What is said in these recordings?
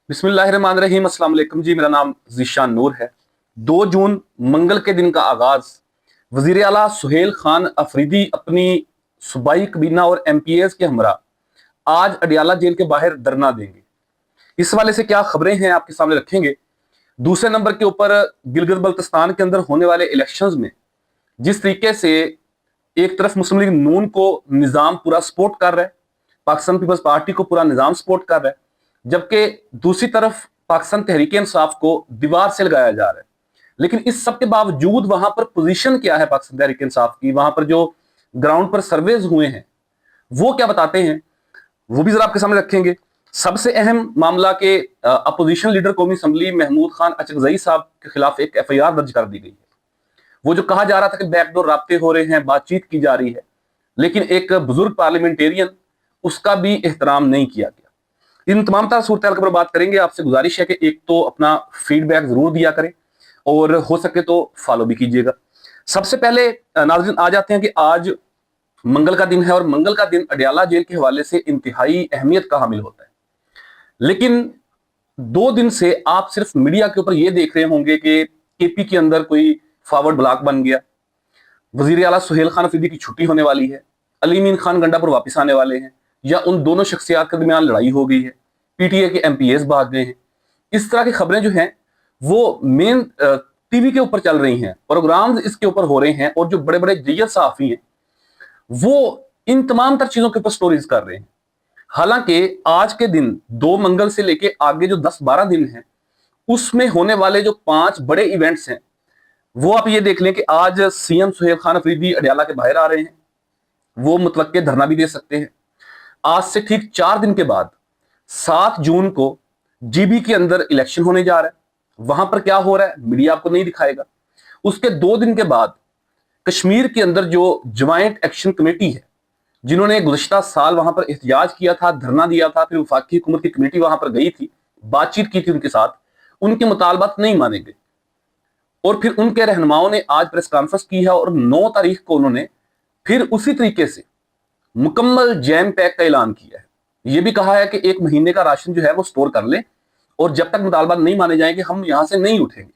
बिस्मिल्लाहिर्रहमानिर्रहीम। अस्सलाम वालेकुम जी, मेरा नाम ज़ीशान नूर है। 2 जून मंगल के दिन का आगाज वजीर आला सुहेल खान अफरीदी अपनी सूबाई कबीना और MPAs के हमरा आज अडियाला जेल के बाहर धरना देंगे। इस वाले से क्या खबरें हैं आपके सामने रखेंगे। दूसरे नंबर के ऊपर गिलगित बल्तिस्तान के अंदर होने वाले इलेक्शंस में जिस तरीके से एक तरफ मुस्लिम लीग नून को निजाम पूरा सपोर्ट कर रहा है, पाकिस्तान पीपल्स पार्टी को पूरा निजाम सपोर्ट कर रहा है, जबकि दूसरी तरफ पाकिस्तान तहरीक इंसाफ को दीवार से लगाया जा रहा है। लेकिन इस सब के बावजूद वहां पर पोजीशन क्या है पाकिस्तान तहरीक इंसाफ की, वहां पर जो ग्राउंड पर सर्वेज हुए हैं वो क्या बताते हैं, वो भी जरा आपके सामने रखेंगे। सबसे अहम मामला के अपोजिशन लीडर कौमी असम्बली महमूद खान अचकजई साहब के खिलाफ एक FIR दर्ज कर दी गई है। वो जो कहा जा रहा था कि बैकडोर राब्ते हो रहे हैं, बातचीत की जा रही है, लेकिन एक बुजुर्ग पार्लियामेंटेरियन उसका भी एहतराम नहीं किया गया। इन तमाम तरह सूरत के ऊपर बात करेंगे। आपसे गुजारिश है कि एक तो अपना फीडबैक जरूर दिया करें और हो सके तो फॉलो भी कीजिएगा। सबसे पहले नाज़रीन आ जाते हैं कि आज मंगल का दिन है और मंगल का दिन अडियाला जेल के हवाले से इंतहाई अहमियत का हामिल होता है। लेकिन 2 दिन से आप सिर्फ मीडिया के ऊपर यह देख रहे होंगे कि KP के अंदर कोई फॉरवर्ड ब्लॉक बन गया, वजीर आला सुहेल खान अफरीदी की छुट्टी होने वाली है, अली मीन खान गंडापुर वापस आने वाले हैं, या उन दोनों शख्सियात के दरमियान लड़ाई हो गई है, PTA के MPAs भाग गए हैं। इस तरह की खबरें जो हैं वो मेन TV के ऊपर चल रही हैं, प्रोग्राम्स इसके ऊपर हो रहे हैं, और जो बड़े बड़े जय्यद सहाफी हैं वो इन तमाम तर चीजों के ऊपर स्टोरीज कर रहे हैं। हालांकि आज के दिन 2 मंगल से लेके आगे जो 10-12 दिन हैं उसमें होने वाले जो 5 बड़े इवेंट्स हैं वो आप ये देख लें कि आज CM सुहेल खान अफरीदी अडियाला के बाहर आ रहे हैं, वो मुतलक्के धरना भी दे सकते हैं। आज से ठीक 4 दिन के बाद 7 जून को GB के अंदर इलेक्शन होने जा रहा है। वहां पर क्या हो रहा है मीडिया आपको नहीं दिखाएगा। उसके 2 दिन के बाद कश्मीर के अंदर जो ज्वाइंट एक्शन कमेटी है, जिन्होंने गुज़श्ता साल वहां पर एहतजाज किया था, धरना दिया था, फिर वफाकी हुकूमत की कमेटी वहां पर गई थी, बातचीत की थी उनके साथ, उनके मुतालबात नहीं माने गए और फिर उनके रहनुमाओं ने आज प्रेस कॉन्फ्रेंस की है और 9 तारीख को उन्होंने फिर उसी तरीके से मुकम्मल जैम पैक का ऐलान किया है। यह भी कहा है कि 1 महीने का राशन जो है वो स्टोर कर ले और जब तक मुतालबात नहीं माने जाएंगे हम यहां से नहीं उठेंगे।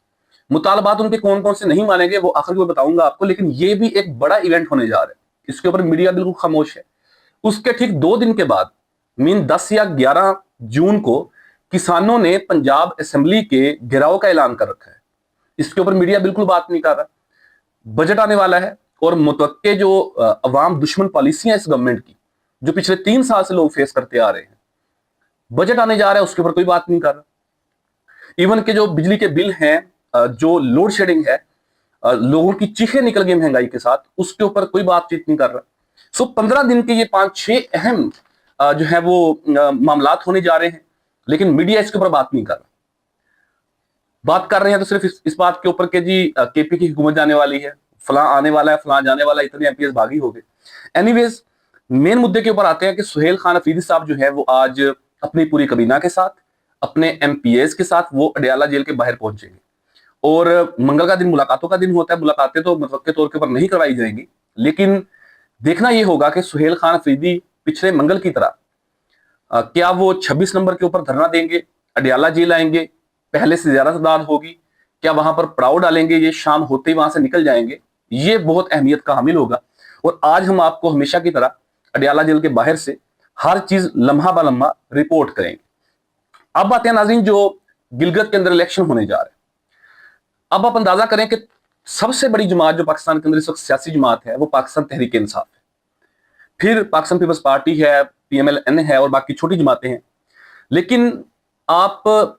मुतालबात उनके कौन कौन से नहीं मानेंगे वो आखिर में बताऊंगा आपको, लेकिन यह भी एक बड़ा इवेंट होने जा रहा है। इसके ऊपर मीडिया बिल्कुल खामोश है। उसके ठीक 2 दिन के बाद मीन 10 या 11 जून को किसानों ने पंजाब असेंबली के घेराव का ऐलान कर रखा है। इसके ऊपर मीडिया बिल्कुल बात नहीं कर रहा। बजट आने वाला है और मुतवक्के जो अवाम दुश्मन पॉलिसियां इस गवर्नमेंट की जो पिछले 3 साल से लोग फेस करते आ रहे हैं, बजट आने जा रहा है, उसके ऊपर कोई बात नहीं कर रहा। इवन के जो बिजली के बिल हैं, जो लोड शेडिंग है, लोगों की चीखें निकल गई महंगाई के साथ, उसके ऊपर कोई बातचीत नहीं कर रहा। सो 15 दिन के ये 5-6 अहम जो है वो मामलात होने जा रहे हैं, लेकिन मीडिया इसके ऊपर बात नहीं कर रहा। बात कर रहे हैं तो सिर्फ इस बात के ऊपर कि जी KP की हुकूमत जाने वाली है, फलां आने वाला है, फलां जाने वाला है, इतने MPs भागी हो गए। एनीवेज मेन मुद्दे के ऊपर आते हैं कि सुहेल खान अफरीदी साहब जो है वो आज अपनी पूरी कबीना के साथ, अपने MPAs के साथ वो अडियाला जेल के बाहर पहुंचेंगे और मंगल का दिन मुलाकातों का दिन होता है। मुलाकातें तो मुतवक्के तौर के ऊपर नहीं करवाई जाएंगी, लेकिन देखना यह होगा कि सुहेल खान अफरीदी पिछले मंगल की तरह क्या वो 26 नंबर के ऊपर धरना देंगे, अडियाला जेल आएंगे, पहले से ज्यादा तादाद होगी, क्या वहां पर पड़ाव डालेंगे, ये शाम होते ही वहां से निकल जाएंगे, ये बहुत अहमियत का हामिल होगा। और आज हम आपको हमेशा की तरह अडियाला जेल के बाहर से हर चीज लम्हा ब लम्हा रिपोर्ट करेंगे। अब आते हैं नाज़रीन जो गिलगित के अंदर इलेक्शन होने जा रहे हैं। अब आप अंदाजा करें कि सबसे बड़ी जमात जो पाकिस्तान के अंदर इस वक्त सियासी जमात है वो पाकिस्तान तहरीक इंसाफ है, फिर पाकिस्तान पीपल्स पार्टी है, PMLN है और बाकी छोटी जमातें हैं। लेकिन आप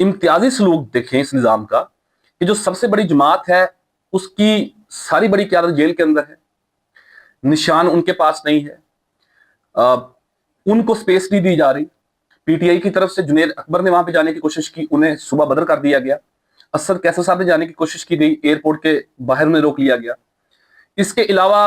इम्तियाजी सलूक देखें इस निज़ाम का कि जो सबसे बड़ी जमात है उसकी सारी बड़ी क़यादत जेल के अंदर है, निशान उनके पास नहीं है, उनको स्पेस नहीं दी जा रही। PTI की तरफ से जुनैद अकबर ने वहां पे जाने की कोशिश की, उन्हें सुबह बदर कर दिया गया। असद कैसर साहब ने जाने की कोशिश की गई, एयरपोर्ट के बाहर उन्हें रोक लिया गया। इसके अलावा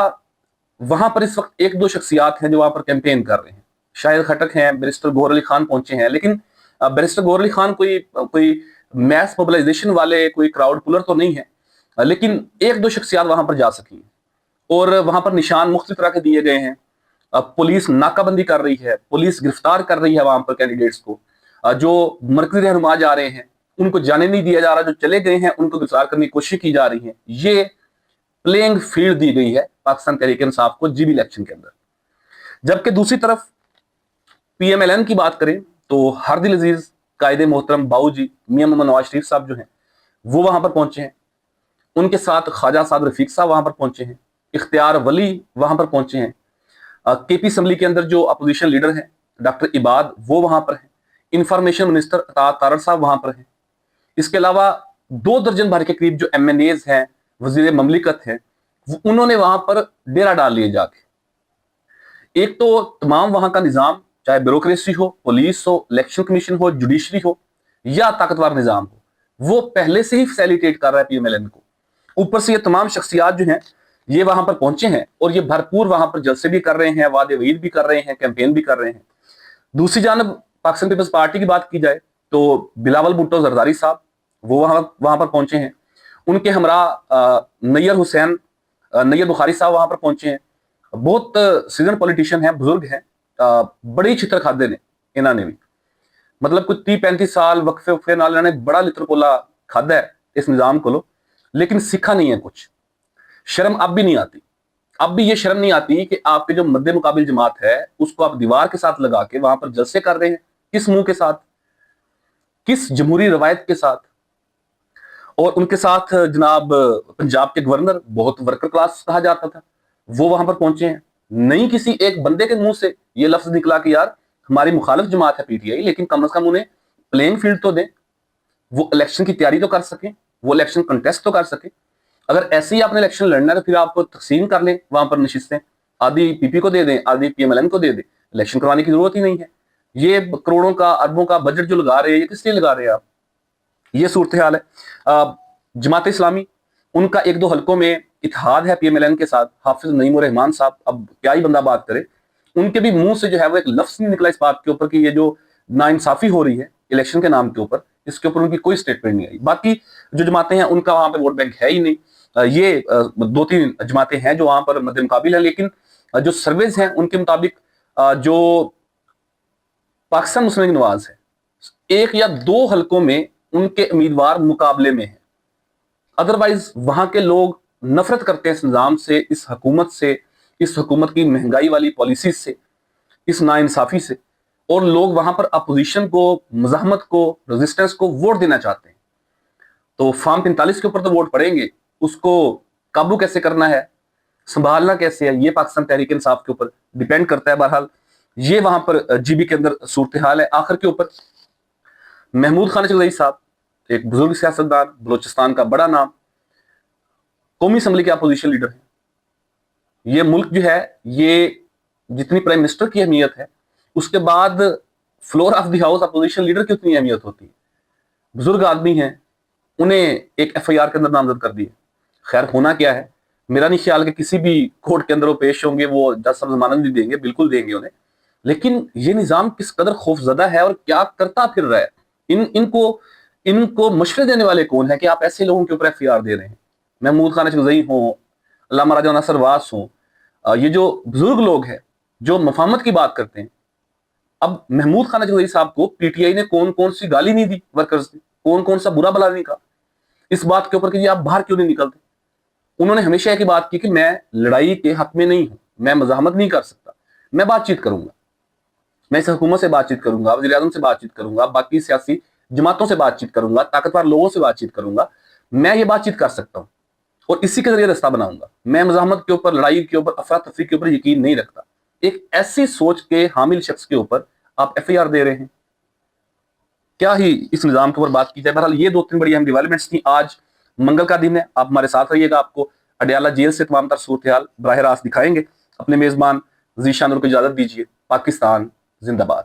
वहां पर इस वक्त 1-2 शख्सियात हैं जो वहां पर कैंपेन कर रहे हैं। शाहिद खटक हैं, बैरिस्टर गौहर अली खान पहुंचे हैं, लेकिन बैरिस्टर गौहर अली खान कोई मैस मोबिलाइजेशन वाले कोई क्राउड पुलर तो नहीं है, लेकिन 1-2 शख्सियात वहां पर जा सकी और वहां पर निशान मुख्तलिफ तरह के दिए गए हैं। पुलिस नाकाबंदी कर रही है, पुलिस गिरफ्तार कर रही है वहां पर कैंडिडेट्स को। जो मरकजी रहनुमा जा रहे हैं उनको जाने नहीं दिया जा रहा, जो चले गए हैं उनको गिरफ्तार करने की कोशिश की जा रही है। ये प्लेइंग फील्ड दी गई है पाकिस्तान तहरीक इंसाफ को जीबी इलेक्शन के अंदर। जबकि दूसरी तरफ PMLN की बात करें तो हरदिल अजीज कायदे मोहतरम बाऊ जी मियां मोहम्मद नवाज शरीफ साहब जो हैं वो वहां पर पहुंचे हैं, उनके साथ ख्वाजा साद रफीक साहब वहां पर पहुंचे हैं, इख्तियार वली वहां पर पहुंचे हैं, KP असम्बली के अंदर जो अपोजिशन लीडर हैं डॉक्टर इबाद वो वहां पर हैं, इंफॉर्मेशन मिनिस्टर अतात तारड़ साहब वहां पर हैं। इसके अलावा 2 दर्जन भर के करीब जो MNAs हैं, वजीर ममलिकत हैं, उन्होंने वहां पर डेरा डाल लिए जाके। एक तो तमाम वहां का निजाम, चाहे ब्यूरोक्रेसी हो, पुलिस हो, इलेक्शन कमीशन हो, जुडिशरी हो या ताकतवर निजाम हो, वो पहले से ही फैसिलिटेट कर रहा है PMLN को। ऊपर से ये तमाम शख्सियात जो हैं ये वहां पर पहुंचे हैं और ये भरपूर वहां पर जलसे भी कर रहे हैं, वादे वईद भी कर रहे हैं, कैंपेन भी कर रहे हैं। दूसरी जानब पाकिस्तान पीपल्स पार्टी की बात की जाए तो बिलावल भुट्टो जरदारी साहब वो वहां पर पहुंचे हैं, उनके हमरा नैयर हुसैन नैयर बुखारी साहब वहां पर पहुंचे हैं। बहुत सीजन पॉलिटिशियन हैं, बुजुर्ग हैं, बड़ी छितर खादे ने इन्होंने भी, मतलब कुछ 30-35 साल वक्फे नाल इन्होंने बड़ा लित्रपोला खादा है इस निजाम को, लेकिन सीखा नहीं है कुछ। शर्म अब भी नहीं आती, अब भी ये शर्म नहीं आती कि आपके जो मद्दे मुकाबिल जमात है उसको आप दीवार के साथ लगा के वहां पर जलसे कर रहे हैं। किस मुंह के साथ, किस जमहूरी रवायत के साथ? और उनके साथ जनाब पंजाब के गवर्नर, बहुत वर्कर क्लास कहा जाता था, वो वहां पर पहुंचे हैं। नहीं किसी एक बंदे के मुंह से ये लफ्ज निकला कि यार हमारी मुखालिफ जमात है PTI, लेकिन कम से कम उन्हें प्लेइंग फील्ड तो दें, वो इलेक्शन की तैयारी तो कर सकें, वो इलेक्शन कंटेस्ट तो कर सकें। अगर ऐसे ही आपने इलेक्शन लड़ना है तो फिर आप तकसीम कर लें वहां पर नशिस्तें, आधी PP को दे दें, आधी PMLN को दे दें, इलेक्शन करवाने की जरूरत ही नहीं है। ये करोड़ों का अरबों का बजट जो लगा रहे हैं ये किस लिए लगा रहे हैं आप? ये सूरत हाल है। जमात इस्लामी, उनका 1-2 हलकों में इत्तेहाद है PMLN के साथ। हाफिज नईम उर रहमान साहब, अब क्या ही बंदा बात करे, उनके भी मुंह से जो है वो एक लफ्ज नहीं निकला इस बात के ऊपर कि ये जो नाइंसाफी हो रही है इलेक्शन के नाम के ऊपर, इसके ऊपर उनकी कोई स्टेटमेंट नहीं आई। बाकी जो जमातें हैं उनका वहां पर वोट बैंक है ही नहीं। ये 2-3 जमातें हैं जो वहां पर मद्दे मुकाबिल है, लेकिन जो सर्वेज हैं उनके मुताबिक जो पाकिस्तान मुस्लिम लीग नवाज है 1 या 2 हलकों में उनके उम्मीदवार मुकाबले में हैं। अदरवाइज वहां के लोग नफरत करते हैं इस निजाम से, इस हुकूमत से, इस हुकूमत की महंगाई वाली पॉलिसी से, इस नाइंसाफी से, और लोग वहां पर अपोजिशन को, मज़ाहमत को, रेजिस्टेंस को वोट देना चाहते हैं। तो फॉर्म 45 के ऊपर तो वोट पड़ेंगे, उसको काबू कैसे करना है, संभालना कैसे है, ये पाकिस्तान तहरीक इंसाफ के ऊपर डिपेंड करता है। बहरहाल ये वहां पर GB के अंदर सूरत हाल है। आखिर के ऊपर महमूद खान चौधरी साहब, एक बुजुर्ग सियासतदान, बलोचिस्तान का बड़ा नाम, कौमी असम्बली के अपोजिशन लीडर हैं। ये मुल्क जो है, ये जितनी प्राइम मिनिस्टर की अहमियत है उसके बाद floor of the house opposition leader की उतनी अहमियत होती है। बुजुर्ग आदमी हैं, उन्हें एक FIR के अंदर नामजद कर दिए। खैर होना क्या है, मेरा नहीं ख्याल कि किसी भी कोर्ट के अंदर वो पेश होंगे, वो जज साहब जमानत नहीं देंगे, बिल्कुल देंगे उन्हें। लेकिन ये निजाम किस कदर खौफजदा है और क्या करता फिर रहा है, इनको मशवरे देने वाले कौन है कि आप ऐसे लोगों के ऊपर FIR दे रहे हैं? महमूद खान चौधरी हों, अल्लामा राजा नासिर वास हों, ये जो बुजुर्ग लोग हैं जो मफाहमत की बात करते हैं। अब महमूद खान चौधरी साहब को PTI ने कौन कौन सी गाली नहीं दी, वर्कर्स ने कौन कौन सा बुरा भला नहीं कहा इस बात के ऊपर कि आप बाहर क्यों नहीं निकलते? उन्होंने हमेशा एक बात की कि मैं लड़ाई के हक में नहीं हूं, मैं मज़ाहमत नहीं कर सकता, मैं बातचीत करूंगा, मैं इस हुकूमत से बातचीत करूंगा, वज़ीर आज़म से बातचीत करूंगा, बाकी सियासी जमातों से बातचीत करूंगा, ताकतवर लोगों से बातचीत करूंगा, मैं ये बातचीत कर सकता हूं और इसी के जरिए रास्ता बनाऊंगा। मैं मज़ाहमत के ऊपर, लड़ाई के ऊपर, अफरा तफरी के ऊपर यकीन नहीं रखता। एक ऐसी सोच के हामिल शख्स के ऊपर आप FIR दे रहे हैं, क्या ही इस निजाम के ऊपर बात की जाए। बहरहाल ये 2-3 बड़ी अहम डेवलपमेंट्स थी। आज मंगल का दिन है, आप हमारे साथ रहिएगा, आपको अडयाला जेल से तमाम तर सूरत हाल बराह रास्त दिखाएंगे। अपने मेजबान ज़ीशान नूर को इजाजत दीजिए। पाकिस्तान जिंदाबाद।